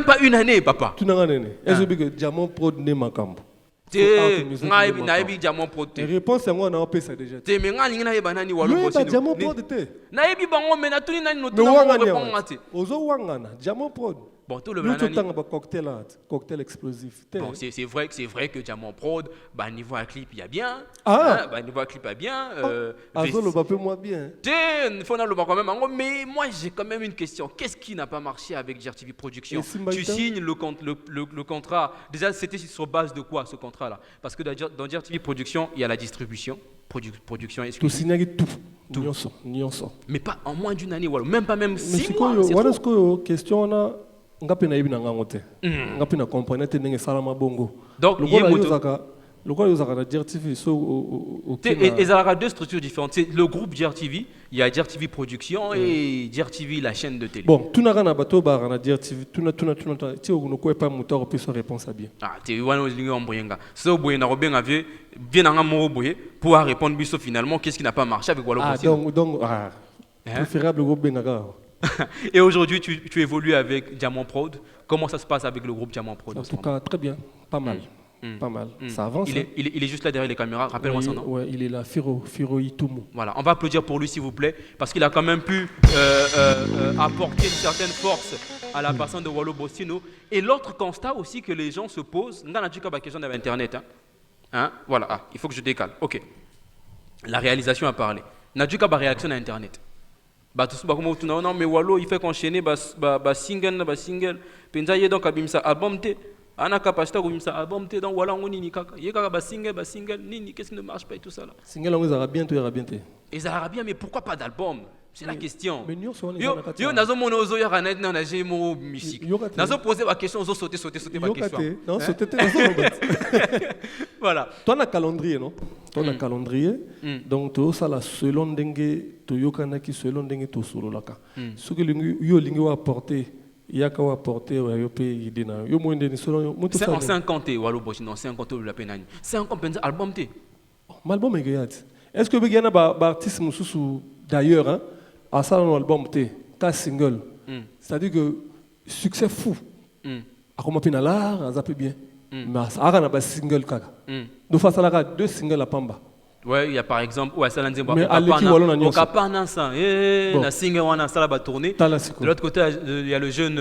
pas une année, papa. Est-ce que Diamant Prod n'est pas camp? Diamant Prod. Réponse à moi, on a appelé ça déjà. Diamant Prod. Bon, tout le cocktail explosif. Bon, c'est vrai que Diamant Prod, niveau à clip, il y a bien. Niveau à clip, il y a bien. Moi bien. Mais moi, j'ai quand même une question. Qu'est-ce qui n'a pas marché avec DRTV Production? Tu signes le contrat. Déjà, c'était sur base de quoi ce contrat-là? Parce que dans DRTV Production, il y a la distribution. Production exclusive. Tout. Mais pas en moins d'une année, même pas même 6 mois. Question donc, il y a deux structures différentes. C'est le groupe DRTV, il y a DRTV Production et DRTV, la chaîne de télé. Bon, tu n'as rien à battre, DRTV, tu n'as pas moteur pour réponse à bien. Tu es pour répondre finalement, qu'est-ce qui n'a pas marché avec Wallo Bossino? Donc, préférable groupe Benaga. Et aujourd'hui, tu évolues avec Diamant Prod. Comment ça se passe avec le groupe Diamant Prod? En tout cas, très bien, pas mal. Pas mal. Ça avance. Il est juste là derrière les caméras. Rappelle-moi son nom. Oui, il est là, Firo Itumu. Voilà, on va applaudir pour lui s'il vous plaît, parce qu'il a quand même pu apporter une certaine force à la personne de Wallo Bossino. Et l'autre constat aussi que les gens se posent, on a une question d'Internet. Voilà, il faut que je décale. Ok. La réalisation a parlé. On a une réaction à Internet. Non, mais Wallo, il fait qu'enchaîner single. Penza y est donc abimsa album te. Ana capacité à abimsa album te donc voilà on nini kaka. Y kaka single nini qu'est-ce qui ne marche pas et tout ça là. Single on ira bien. Et ça ira bien mais pourquoi pas d'album? C'est la question. Mais yo nazo mono ozo ya ranet na na jemo musique. Nazo poser la question ozo sauter ma question. Non, sauter Voilà. Toi na calendrier non? Toi na calendrier. Donc to ça la selon dengue to yokana ki selon dengue to solo laka. Ce que yo lingi wa apporter yaka wa apporter wa yo pe idena. Yo mo ndeni selon mo to ça. C'est en 50 Wallo Bossino 50 la penani. 50 album te. Album est. Est-ce que Begana ba artiste mususu d'ailleurs hein? À ça, dans l'album, t'as single. C'est-à-dire que succès fou. À comment on a l'art, on a bien. Mais ça a un single. Donc, face à la deux singles à Pamba. Oui, il y a par exemple, ça l'a dit, mais à l'équipe, on a pas un ça. Un single, on a ça là-bas tourné. De l'autre côté, il y a le jeune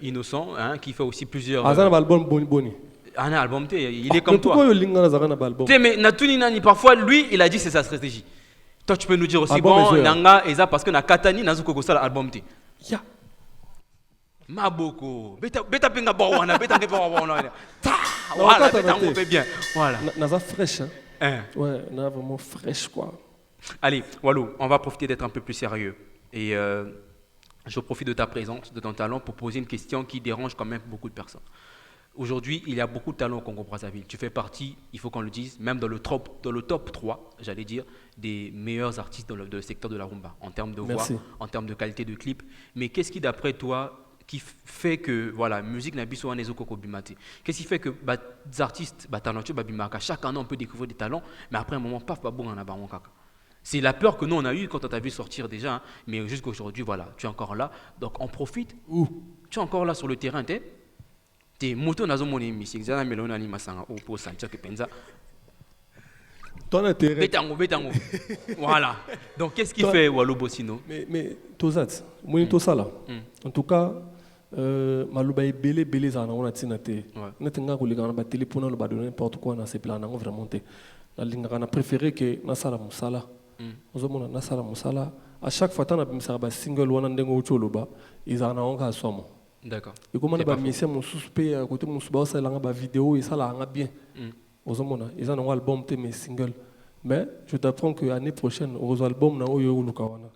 Innocent qui fait aussi plusieurs. Ah, ça, un album boni. Un album, il est comme toi. Pourquoi il y a un album? Mais Natuni, parfois, lui, il a dit c'est sa stratégie. Toi, tu peux nous dire aussi, bon, Nanga, et ça parce que na Katani, na zuko ça l'album te. Ya. Maboko. Beta pinga bawana, beta ke bawana. Voilà, beta on fait bien. Voilà. Naza fraîche, hein. Ouais, na vraiment fraîche quoi. Allez, Wallo, on va profiter d'être un peu plus sérieux. Et je profite de ta présence, de ton talent pour poser une question qui dérange quand même beaucoup de personnes. Aujourd'hui, il y a beaucoup de talents au Congo-Brazzaville. Tu fais partie, il faut qu'on le dise, même dans le top 3, j'allais dire, des meilleurs artistes dans le secteur de la rumba, en termes de voix, en termes de qualité de clip. Mais qu'est-ce qui, d'après toi, qui fait que voilà, musique n'a pas besoin de koko bimate. Qu'est-ce qui fait que les artistes talentueux bimaka chaque année on peut découvrir des talents, mais après un moment paf pas bon en a kaka. C'est la peur que nous on a eu quand on t'a vu sortir déjà, hein, mais jusqu'aujourd'hui voilà, tu es encore là, donc on profite. Tu es encore là sur le terrain, t'es moto nazo moni musique, zana melona ni masanga au pour sentir que penza. Ton intérêt. Bétango. Voilà. Donc qu'est-ce qui fait Wallo Bossino? Mais Tozat, moi tout ça là. En tout cas, maluba est belé zana on a tinate. N'etenga ko ligana ba téléphone le ba donner n'importe quoi dans ces plans on vraiment te. La ligne on a préféré que na sala musala. Ozomona na sala musala. À chaque fois tana bimsa ba single wana ndengo ucholoba izana on ka somo. D'accord. Et comment on a mis ça mon suspect à côté mon suba ça là ba vidéo et ça là on bien. Ozomona ils ont un album te mes single. Mais je t'apprends que l'année prochaine aux albums na oyo lukawana.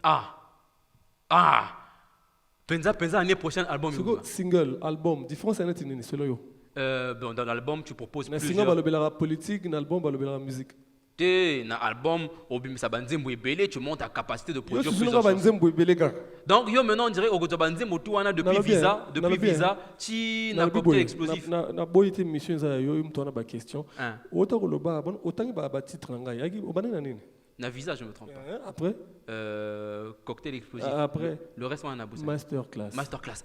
Penza année prochaine album. Single album différence est nini solo yo. Dans l'album tu proposes plusieurs. Single balobela politique, dans album balobela musique. Dans l'album obimisa banzembo ebele tu montes ta capacité de produire plusieurs choses. Donc yo maintenant on dirait au banzembo tout wana depuis visa ti na cocktail explosif. Na boyité mission za yo mto na ba question. Autant que le ba autant ba titre ngai yaki obana nini. Na visa je me trompe pas. Après cocktail explosif. Après le reste on a bossé. Masterclass.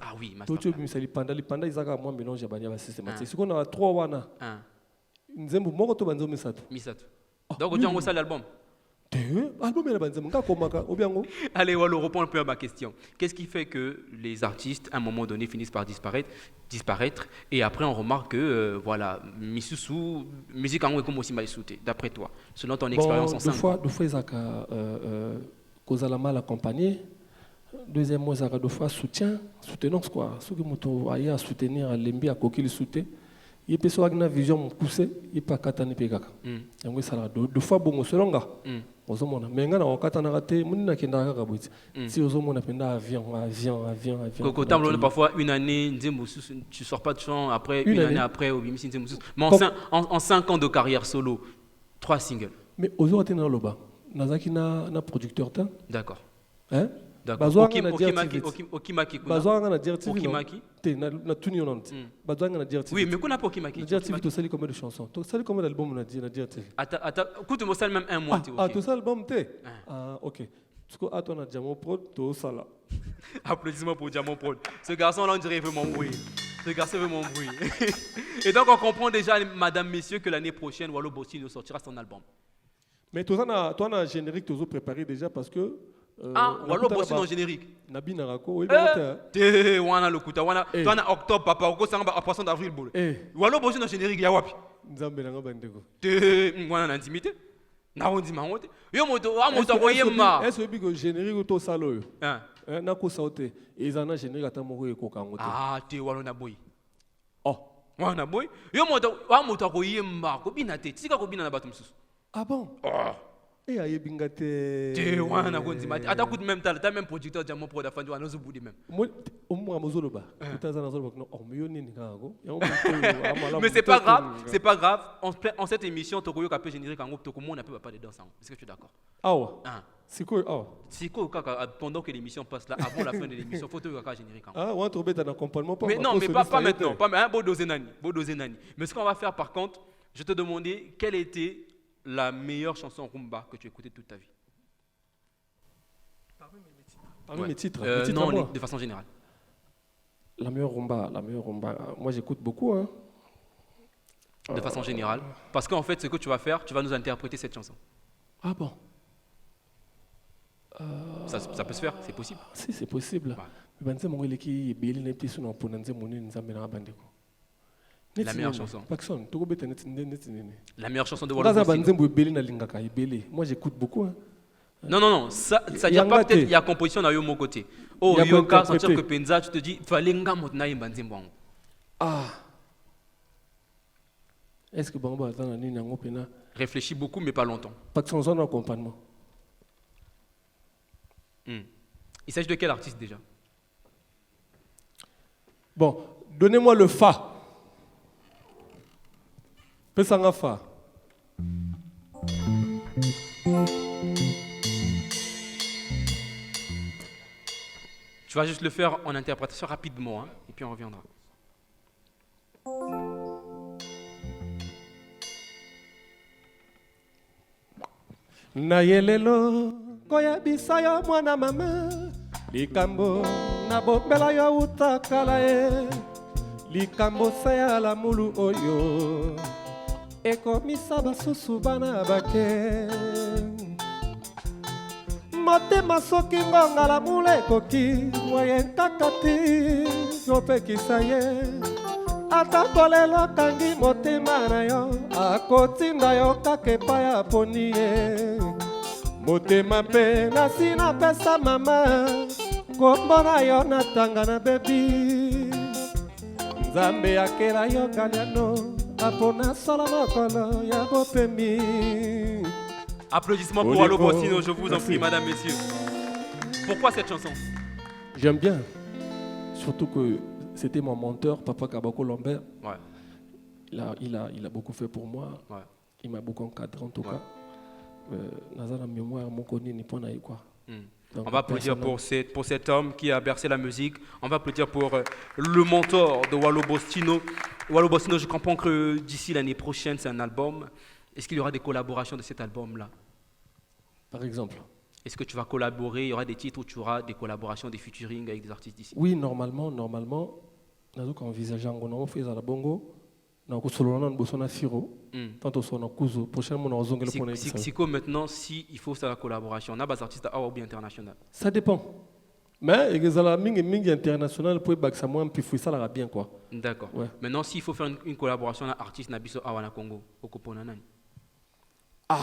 Ah oui, masterclass. Tout tu panda izaka moi mélange ya banya ba systématique. Ce qu'on a 3 wana. Nzembo moko to banzo misatu. Donc, tu as ça l'album. Allez, on reprend un peu à ma question. Qu'est-ce qui fait que les artistes, à un moment donné, finissent par disparaître et après on remarque que, voilà, Misusu, musique en comme aussi mal sauté, d'après toi, selon ton expérience en 5 ans. Deux fois, ils ont mal accompagné. Deuxième mois, deux fois, soutenance quoi. Ceux qui m'ont à soutenir, l'embi à coquille soutien. Il peut soit une vision poussée, il peut katana pegaka. Donc ça là deux fois bon selonga. Ozomona menga na katana raté, munina kenda ka kabwiti. Si ozomona penda avion. Koko tableau parfois une année nzembo tu sors pas de chant après une année après au bimisi nzembo. Mais en 5 ans de carrière solo, 3 singles. Mais aujourd'hui na loba, nazaki na producteur ta. D'accord. Hein? D'accord. Okimaki. Bazwanga na directive. Okimaki. Na tuni onante. Bazwanga na directive. Oui, mais qu'on a pas Okimaki. Directive to sali combien de chansons? To sali combien d'albums na directive? Attends, écoute-moi ça même un mois. To sali album te. OK. Parce que à toi na Diamond Prod to sala. Applaudissements pour Diamond Prod. Ce garçon là on dirait vraiment bruit. Et donc on comprend déjà madame messieurs que l'année prochaine Wallo Bossino sortira son album. Mais toi na générique toujours préparé déjà parce que Wallo Bossino en générique. Nabi Narako, oui, wana lokuta wana twana octobre papa oko sanga à poisson d'avril bolo. Wallo Bossino en générique ya wapi? Nzambe nanga bandeko. Wana na intimité. Na ondi mangote. Yo moto koyema. Est-ce que générique to salo yo? Na ko sauté. Ezana générique ata moko ekokangote. Te walo na boy. Wana boy. Yo moto koyema ko bina te. Tika ko bina na bato msusu. Ah bon? Et aïe bingate. Wana ko nzima. Ata coûte même ta même producteur Diamond Prod afandi wana zo boudi même. Moi au mozoloba. Utaza na zoloba no omioni ni ngako. Mais c'est pas grave. En cette émission Tokoyo kapé générique en groupe Tokomo on n'a pas de danse. Est-ce que tu es d'accord? C'est quoi pendant que l'émission passe là avant la fin de l'émission faut Tokoyo kapé générique en groupe. On trouve un accompagnement pas. Mais non, mais pas maintenant, pas un beau dozenani. Mais ce qu'on va faire par contre, je te demandais quelle était la meilleure chanson rumba que tu as écoutée toute ta vie. Parmi mes titres. Non, de façon générale. La meilleure rumba. Moi j'écoute beaucoup. De façon générale. Parce qu'en fait, ce que tu vas faire, tu vas nous interpréter cette chanson. Ah bon? Ça peut se faire, c'est possible. Si, c'est possible. La meilleure chanson. La meilleure chanson de Wallo Bossino. Moi j'écoute beaucoup. Non, ça dire pas peut-être il y a composition dans mon côté. Oh, Yoka, sentir que Penza, tu te dis, fallait nga motna yimbanzimbo. Est-ce que Bamba attend la ligne en pena? Réfléchis beaucoup, mais pas longtemps. Pas que son accompagnement. Il s'agit de quel artiste déjà? Bon, donnez-moi le fa. Pesanga fa. Tu vas juste le faire en interprétation rapidement, hein, et puis on reviendra. Nayelelo koyebisa yo mwana mama likambo nabombela yo utakala ye likambo se ya lamulu oyo ekomisa basusu bana bake motema soki ngonga lamulu ekoki moye kaka ti yopekisa ye atako lelo kangi motema na yo akotinda yo kaka epai ya poni ye motema mpe nasi napesa mama kombo na yo natanga na bebi nzambe akela yo galiano apona sola mokolo ya bopemi. Applaudissements pour Wallo Bostino, je vous en prie, madame, messieurs. Pourquoi cette chanson? J'aime bien, surtout que c'était mon mentor, Papa Kabako Lambert. Ouais. Il a beaucoup fait pour moi. Ouais. Il m'a beaucoup encadré en tout cas. Dans la mémoire, mon connu n'est pas naïf quoi. On va applaudir pour cet homme qui a bercé la musique. On va applaudir pour le mentor de Wallo Bostino. Wallo Bostino, je comprends que d'ici l'année prochaine, c'est un album. Est-ce qu'il y aura des collaborations de cet album-là? Par exemple? Est-ce que tu vas collaborer? Il y aura des titres où tu auras des collaborations, des featuring avec des artistes d'ici? Oui, normalement, nous envisageons qu'on fait à la bongo. C'est comme maintenant, si il faut faire la collaboration, on a des artistes à ou bien international. Ça dépend. Mais il y a des international pour que ça moins puis ça la bien quoi. D'accord. Ouais. Maintenant, s'il faut faire une collaboration avec artiste Nabiso Awana Congo, au Koponana. Ah.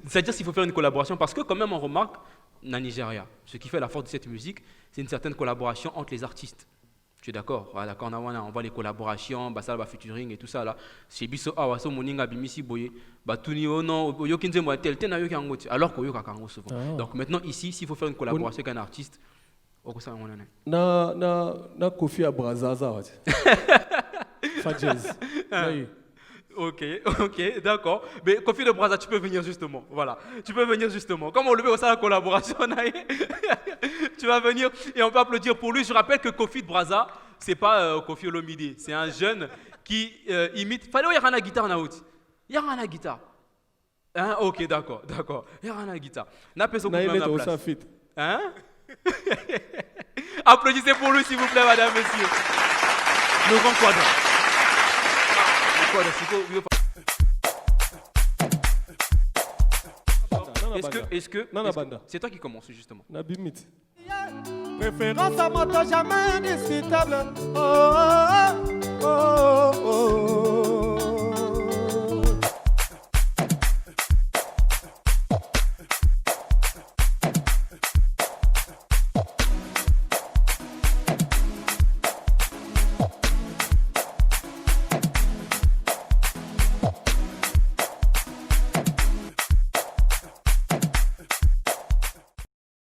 C'est-à-dire s'il faut faire une collaboration, parce que quand même on remarque dans Nigeria, ce qui fait la force de cette musique, c'est une certaine collaboration entre les artistes. Tu es d'accord? Ah, d'accord, on voit les collaborations, ça va featuring et tout ça là. Chez Biso Awaso Moninga Bimisi Boye, Batuni Ono, Yokinze Moatel, alors qu'on y souvent. Donc maintenant ici, s'il faut faire une collaboration avec un artiste, na Kofi à Brazaza. Fadjez. Ok, d'accord. Mais Kofi de Braza, tu peux venir justement. Voilà, tu peux venir justement. Comme on le fait au sein de la collaboration, tu vas venir et on peut applaudir pour lui. Je rappelle que Kofi de Braza, c'est pas Kofi Olomide, c'est un jeune qui imite. Fallait y avoir une guitare en out. Il y a une guitare. Hein? Ok, d'accord. Il y a une guitare. N'a pas son place. Hein? Applaudissez pour lui, s'il vous plaît, madame, monsieur. Le grand quadra. Est-ce que c'est toi qui commence justement? Préférence à moto jamais indiscutable. Oh, oh, oh, oh.